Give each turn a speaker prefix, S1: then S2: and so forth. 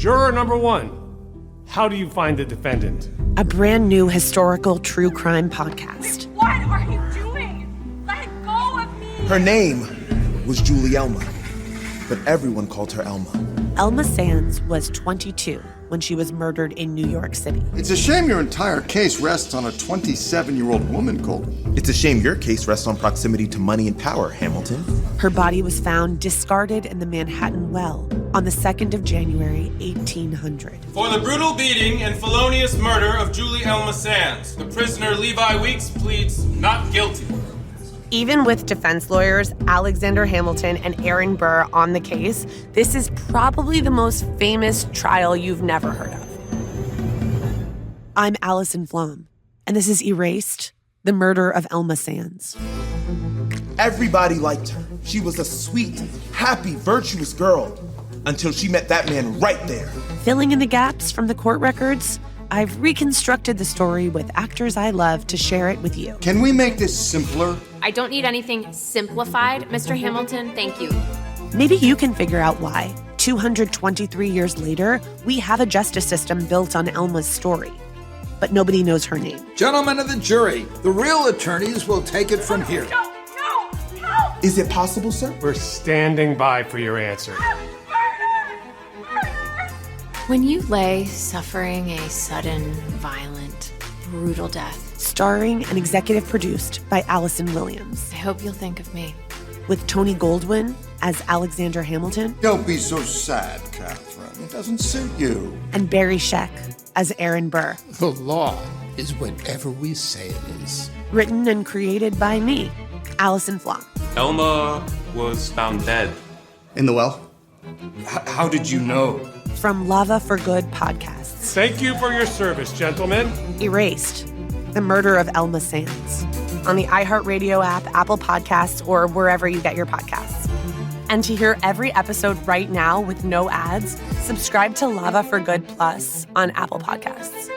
S1: Juror number 1. How do you find the defendant?
S2: A brand new historical true crime podcast.
S3: What are you doing? Let go of me!
S4: Her name was Julie Elma, but everyone called her Elma.
S2: Elma Sands was 22 when she was murdered in New York City.
S5: It's a shame your entire case rests on a 27-year-old woman, Goldwyn.
S4: It's a shame your case rests on proximity to money and power, Hamilton.
S2: Her body was found discarded in the Manhattan Well on the 2nd of January, 1800.
S6: For the brutal beating and felonious murder of Julie Elma Sands, the prisoner Levi Weeks pleads not guilty.
S2: Even with defense lawyers Alexander Hamilton and Aaron Burr on the case, this is probably the most famous trial you've never heard of. I'm Allison Flom, and this is Erased, the Murder of Elma Sands.
S4: Everybody liked her. She was a sweet, happy, virtuous girl until she met that man right there.
S2: Filling in the gaps from the court records, I've reconstructed the story with actors I love to share it with you.
S5: Can we make this simpler?
S7: I don't need anything simplified, Mr. Hamilton. Thank you.
S2: Maybe you can figure out why, 223 years later, we have a justice system built on Elma's story, but nobody knows her name.
S8: Gentlemen of the jury, the real attorneys will take it from here.
S3: No!
S4: Is it possible, sir?
S1: We're standing by for your answer.
S7: When you lay suffering a sudden, violent, brutal death,
S2: Starring and executive produced by Allison Williams,
S7: I hope you'll think of me.
S2: with Tony Goldwyn as Alexander Hamilton
S5: Don't be so sad, Catherine. It doesn't suit you.
S2: and Barry Scheck as Aaron Burr.
S8: The law is whatever we say it is.
S2: Written and created by me, Allison Flom.
S9: Elma was found dead.
S5: In the well?
S9: How did you know?
S2: From Lava for Good podcasts.
S1: Thank you for your service, gentlemen.
S2: Erased, the Murder of Elma Sands. On the iHeartRadio app, Apple Podcasts, or wherever you get your podcasts. And to hear every episode right now with no ads, subscribe to Lava for Good Plus on Apple Podcasts.